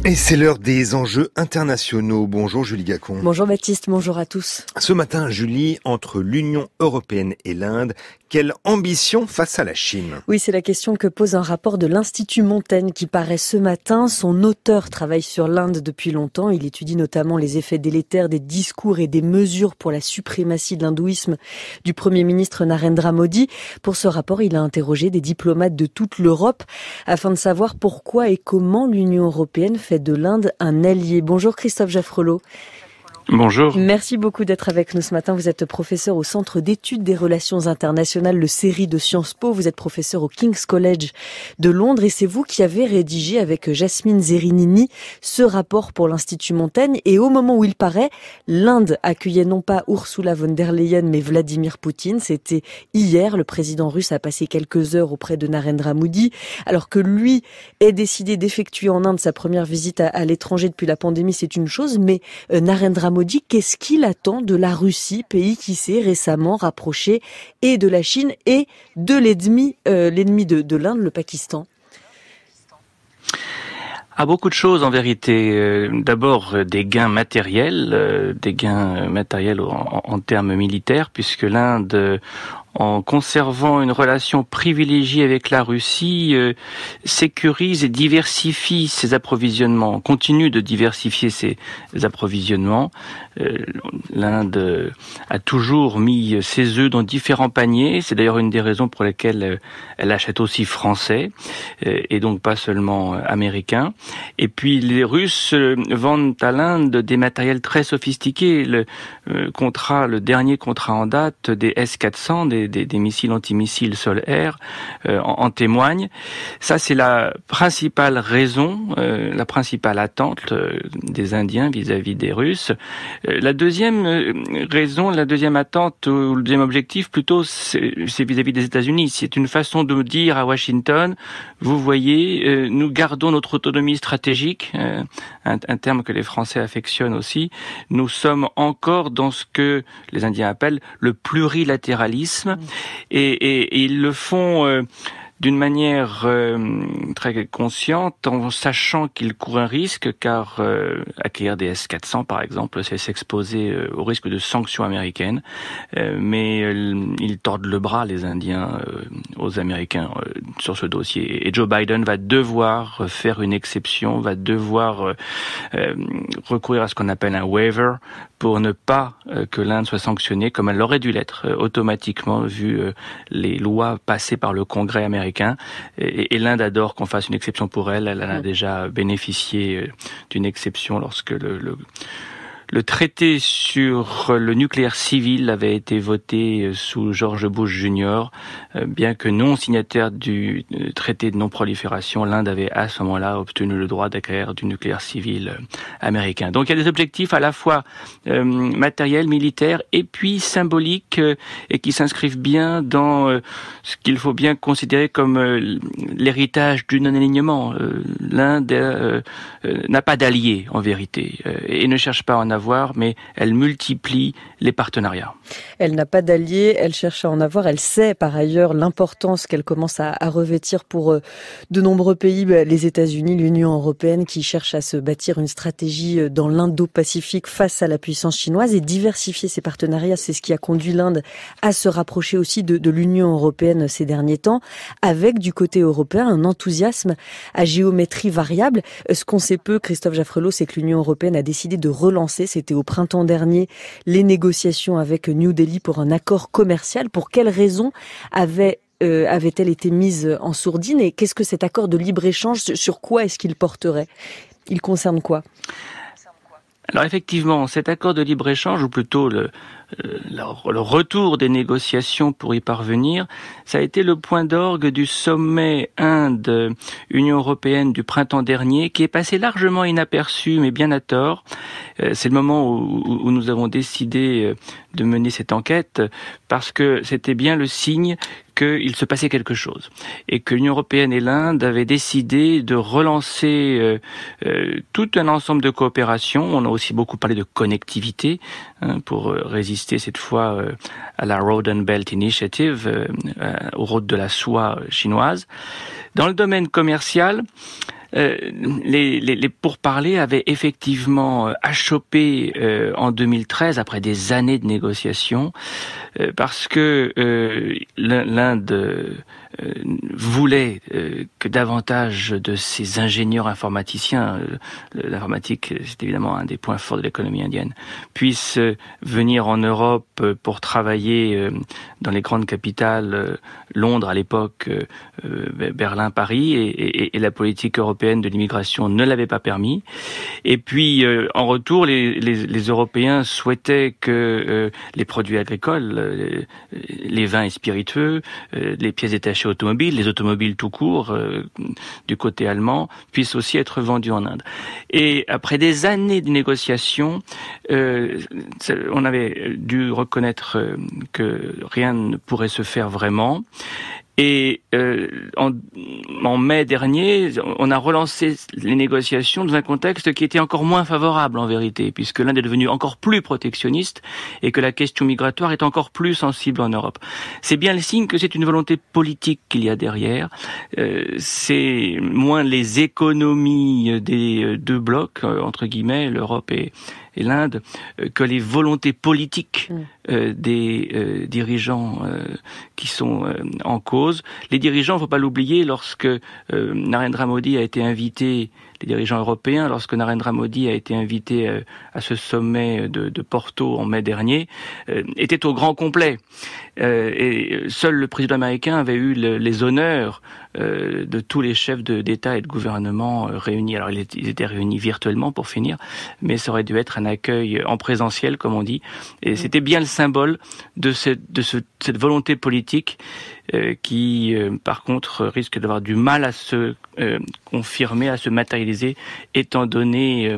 Et c'est l'heure des enjeux internationaux. Bonjour Julie Gacon. Bonjour Baptiste, bonjour à tous. Ce matin, Julie, entre l'Union européenne et l'Inde, quelle ambition face à la Chine? Oui, c'est la question que pose un rapport de l'Institut Montaigne qui paraît ce matin. Son auteur travaille sur l'Inde depuis longtemps. Il étudie notamment les effets délétères des discours et des mesures pour la suprématie de l'hindouisme du Premier ministre Narendra Modi. Pour ce rapport, il a interrogé des diplomates de toute l'Europe afin de savoir pourquoi et comment l'Union européenne fait de l'Inde un allié. Bonjour Christophe Jaffrelot. Bonjour. Merci beaucoup d'être avec nous ce matin. Vous êtes professeur au Centre d'études des relations internationales, le CERI de Sciences Po. Vous êtes professeur au King's College de Londres et c'est vous qui avez rédigé avec Jasmine Zerinini ce rapport pour l'Institut Montaigne. Et au moment où il paraît, l'Inde accueillait non pas Ursula von der Leyen mais Vladimir Poutine. C'était hier. Le président russe a passé quelques heures auprès de Narendra Modi alors que lui ait décidé d'effectuer en Inde sa première visite à l'étranger depuis la pandémie. C'est une chose, mais Narendra Modi, qu'est-ce qu'il attend de la Russie, pays qui s'est récemment rapproché et de la Chine et de l'ennemi de l'Inde, le Pakistan? Beaucoup de choses en vérité. D'abord des gains matériels, en termes militaires, puisque l'Inde, en conservant une relation privilégiée avec la Russie, sécurise et diversifie ses approvisionnements, continue de diversifier ses approvisionnements. L'Inde a toujours mis ses œufs dans différents paniers. C'est d'ailleurs une des raisons pour lesquelles elle achète aussi français, et donc pas seulement américain. Et puis les Russes vendent à l'Inde des matériels très sophistiqués. Le dernier contrat en date des S-400, des missiles antimissiles sol-air, en témoigne. Ça, c'est la principale raison, la principale attente des Indiens vis-à-vis des Russes. La deuxième raison, la deuxième attente, ou le deuxième objectif plutôt, c'est vis-à-vis des États-Unis. C'est une façon de dire à Washington, vous voyez, nous gardons notre autonomie stratégique, un terme que les Français affectionnent aussi. Nous sommes encore dans ce que les Indiens appellent le plurilatéralisme, et ils le font d'une manière très consciente, en sachant qu'ils courent un risque, car acquérir des S-400 par exemple, c'est s'exposer au risque de sanctions américaines, mais ils tordent le bras, les Indiens, aux Américains sur ce dossier. Et Joe Biden va devoir faire une exception, va devoir recourir à ce qu'on appelle un waiver, pour ne pas que l'Inde soit sanctionnée comme elle aurait dû l'être automatiquement, vu les lois passées par le Congrès américain. Et l'Inde adore qu'on fasse une exception pour elle. Elle en a déjà bénéficié d'une exception lorsque le traité sur le nucléaire civil avait été voté sous George Bush Jr. Bien que non signataire du traité de non-prolifération, l'Inde avait à ce moment-là obtenu le droit d'acquérir du nucléaire civil américain. Donc il y a des objectifs à la fois matériels, militaires et puis symboliques, et qui s'inscrivent bien dans ce qu'il faut bien considérer comme l'héritage du non-alignement. L'Inde n'a pas d'alliés en vérité et ne cherche pas à en avoir, mais elle multiplie les partenariats. Elle n'a pas d'alliés, elle cherche à en avoir. Elle sait par ailleurs l'importance qu'elle commence à revêtir pour de nombreux pays, les États-Unis, l'Union européenne, qui cherchent à se bâtir une stratégie dans l'Indo-Pacifique face à la puissance chinoise et diversifier ses partenariats. C'est ce qui a conduit l'Inde à se rapprocher aussi de l'Union européenne ces derniers temps, avec du côté européen un enthousiasme à géométrie variable. Ce qu'on sait peu, Christophe Jaffrelot, c'est que l'Union européenne a décidé de relancer, c'était au printemps dernier, les négociations avec New Delhi pour un accord commercial. Pour quelles raisons avait-elle été mise en sourdine, et qu'est-ce que cet accord de libre-échange, sur quoi est-ce qu'il porterait? Il concerne quoi? Alors effectivement, cet accord de libre-échange, ou plutôt le retour des négociations pour y parvenir, ça a été le point d'orgue du sommet Inde-Union européenne du printemps dernier, qui est passé largement inaperçu, mais bien à tort. C'est le moment où nous avons décidé de mener cette enquête, parce que c'était bien le signe qu'il se passait quelque chose, et que l'Union européenne et l'Inde avaient décidé de relancer tout un ensemble de coopérations. On a aussi beaucoup parlé de connectivité, pour résister cette fois à la Road and Belt Initiative, aux routes de la soie chinoise. Dans le domaine commercial, les pourparlers avaient effectivement achoppé en 2013 après des années de négociations, parce que l'Inde voulait que davantage de ces ingénieurs informaticiens, l'informatique c'est évidemment un des points forts de l'économie indienne, puissent venir en Europe pour travailler dans les grandes capitales, Londres à l'époque, Berlin, Paris, et la politique européenne de l'immigration ne l'avait pas permis. Et puis en retour, les Européens souhaitaient que les produits agricoles, les vins et spiritueux, les pièces détachées automobiles, les automobiles tout court, du côté allemand, puissent aussi être vendus en Inde. Et après des années de négociations, on avait dû reconnaître que rien ne pourrait se faire vraiment. Et en mai dernier, on a relancé les négociations dans un contexte qui était encore moins favorable en vérité, puisque l'Inde est devenue encore plus protectionniste et que la question migratoire est encore plus sensible en Europe. C'est bien le signe que c'est une volonté politique qu'il y a derrière. C'est moins les économies des deux blocs, entre guillemets, l'Europe et l'Inde, que les volontés politiques des dirigeants qui sont en cause. Les dirigeants, il ne faut pas l'oublier, lorsque Narendra Modi a été invité, les dirigeants européens, lorsque Narendra Modi a été invité à ce sommet de Porto en mai dernier, était au grand complet. Et seul le président américain avait eu les honneurs de tous les chefs d'État et de gouvernement réunis. Alors ils étaient réunis virtuellement pour finir, mais ça aurait dû être un accueil en présentiel, comme on dit. Et c'était bien le symbole de cette volonté politique qui, par contre, risque d'avoir du mal à se confirmer, à se matérialiser, étant donné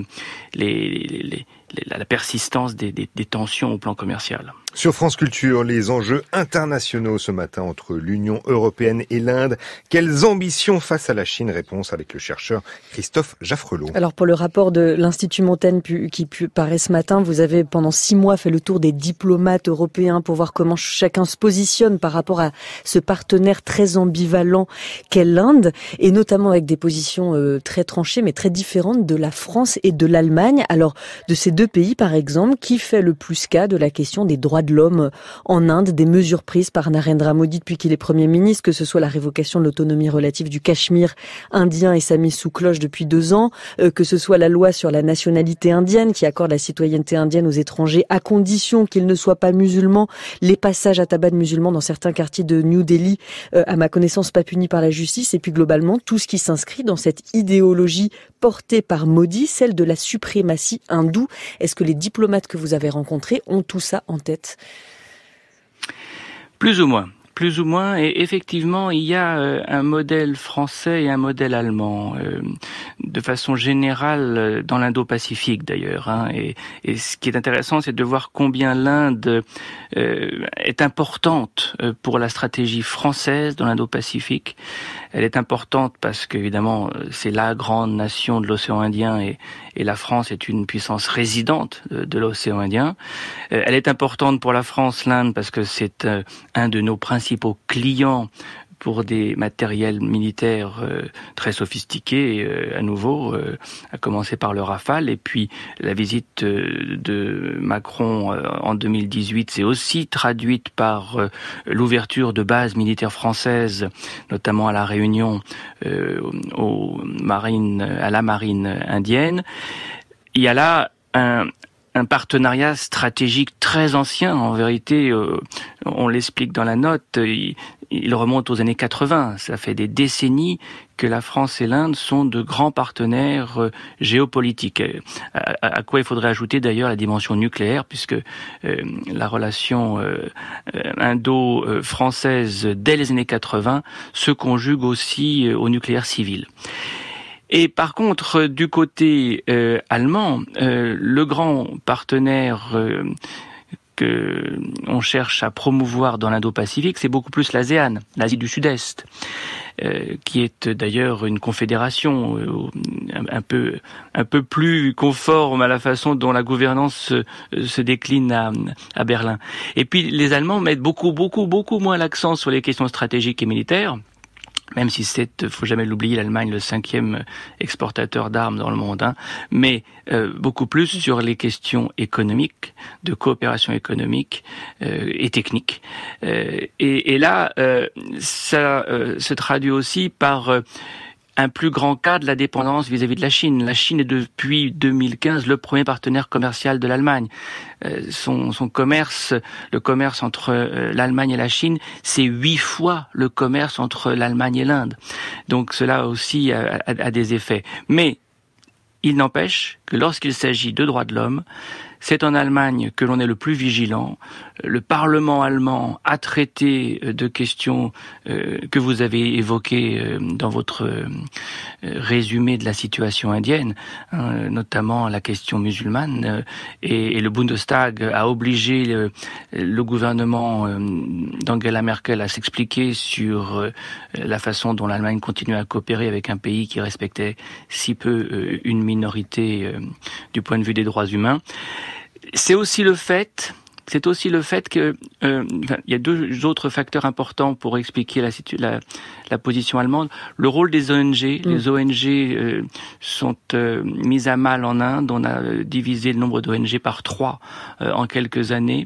la persistance des tensions au plan commercial. Sur France Culture, les enjeux internationaux ce matin entre l'Union européenne et l'Inde. Quelles ambitions face à la Chine? Réponse avec le chercheur Christophe Jaffrelot. Alors pour le rapport de l'Institut Montaigne qui paraît ce matin, vous avez pendant 6 mois fait le tour des diplomates européens pour voir comment chacun se positionne par rapport à ce partenaire très ambivalent qu'est l'Inde, et notamment avec des positions très tranchées mais très différentes de la France et de l'Allemagne. Alors de ces deux pays par exemple, qui fait le plus cas de la question des droits de l'homme en Inde, des mesures prises par Narendra Modi depuis qu'il est Premier ministre, que ce soit la révocation de l'autonomie relative du Cachemire indien et sa mise sous cloche depuis 2 ans, que ce soit la loi sur la nationalité indienne qui accorde la citoyenneté indienne aux étrangers à condition qu'ils ne soient pas musulmans, les passages à tabac de musulmans dans certains quartiers de New Delhi, à ma connaissance pas punis par la justice, et puis globalement tout ce qui s'inscrit dans cette idéologie portée par Modi, celle de la suprématie hindoue. Est-ce que les diplomates que vous avez rencontrés ont tout ça en tête? Plus ou moins, et effectivement, il y a un modèle français et un modèle allemand, de façon générale dans l'Indo-Pacifique d'ailleurs. Et ce qui est intéressant, c'est de voir combien l'Inde est importante pour la stratégie française dans l'Indo-Pacifique. Elle est importante parce qu'évidemment, c'est la grande nation de l'océan Indien et la France est une puissance résidente de l'océan Indien. Elle est importante pour la France, l'Inde, parce que c'est un de nos principaux clients pour des matériels militaires très sophistiqués, à nouveau, à commencer par le Rafale. Et puis la visite de Macron en 2018 s'est aussi traduite par l'ouverture de bases militaires françaises, notamment à La Réunion, à la marine indienne. Il y a là un partenariat stratégique très ancien. En vérité, on l'explique dans la note, il remonte aux années 80. Ça fait des décennies que la France et l'Inde sont de grands partenaires géopolitiques. À quoi il faudrait ajouter d'ailleurs la dimension nucléaire, puisque la relation indo-française dès les années 80 se conjugue aussi au nucléaire civil. Et par contre, du côté allemand, le grand partenaire que on cherche à promouvoir dans l'Indo-Pacifique, c'est beaucoup plus l'ASEAN, l'Asie du Sud-Est, qui est d'ailleurs une confédération un peu plus conforme à la façon dont la gouvernance se décline à Berlin. Et puis les Allemands mettent beaucoup moins l'accent sur les questions stratégiques et militaires. même si faut jamais l'oublier, l'Allemagne, le 5e exportateur d'armes dans le monde, mais beaucoup plus sur les questions économiques, de coopération économique et technique. Et là, ça se traduit aussi par un plus grand cas de la dépendance vis-à-vis de la Chine. La Chine est depuis 2015 le premier partenaire commercial de l'Allemagne. Son commerce, le commerce entre l'Allemagne et la Chine, c'est 8 fois le commerce entre l'Allemagne et l'Inde. Donc cela aussi a des effets. Mais il n'empêche que lorsqu'il s'agit de droits de l'homme, c'est en Allemagne que l'on est le plus vigilant. Le Parlement allemand a traité de questions que vous avez évoquées dans votre résumé de la situation indienne, notamment la question musulmane. Et le Bundestag a obligé le gouvernement d'Angela Merkel à s'expliquer sur la façon dont l'Allemagne continue à coopérer avec un pays qui respectait si peu une minorité du point de vue des droits humains. C'est aussi le fait que il y a deux autres facteurs importants pour expliquer la position allemande. Le rôle des ONG. Les ONG sont mises à mal en Inde. On a divisé le nombre d'ONG par 3 en quelques années.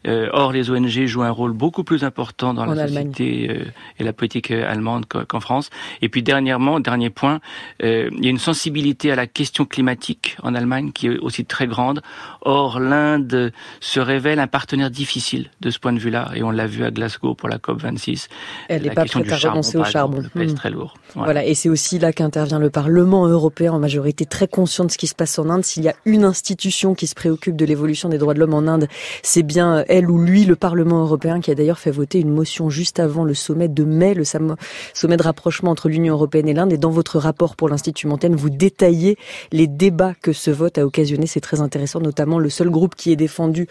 Or, les ONG jouent un rôle beaucoup plus important dans la société et la politique allemande qu'en France. Et puis dernier point, il y a une sensibilité à la question climatique en Allemagne qui est aussi très grande. Or, l'Inde se révèle un partenaire difficile de ce point de vue-là, et on l'a vu à Glasgow pour la COP26. Elle n'est pas prête à renoncer au charbon. Pèse très lourd. Ouais. Voilà, et c'est aussi là qu'intervient le Parlement européen, en majorité très conscient de ce qui se passe en Inde. S'il y a une institution qui se préoccupe de l'évolution des droits de l'homme en Inde, c'est bien elle ou lui, le Parlement européen, qui a d'ailleurs fait voter une motion juste avant le sommet de mai, le sommet de rapprochement entre l'Union européenne et l'Inde. Et dans votre rapport pour l'Institut Montaigne, vous détaillez les débats que ce vote a occasionné. C'est très intéressant, notamment le seul groupe qui ait défendu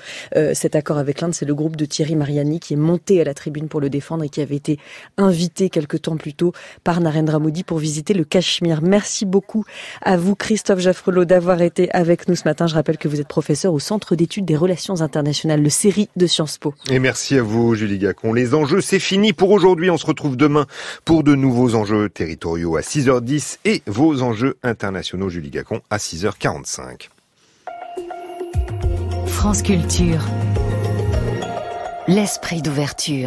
cet accord avec l'Inde, c'est le groupe de Thierry Mariani qui est monté à la tribune pour le défendre et qui avait été invité quelque temps plus tôt par Narendra Modi pour visiter le Cachemire. Merci beaucoup à vous, Christophe Jaffrelot, d'avoir été avec nous ce matin. Je rappelle que vous êtes professeur au Centre d'études des relations internationales, le CERI de Sciences Po. Et merci à vous, Julie Gacon. Les enjeux, c'est fini pour aujourd'hui. On se retrouve demain pour de nouveaux enjeux territoriaux à 6h10 et vos enjeux internationaux, Julie Gacon, à 6h45. France Culture. L'esprit d'ouverture.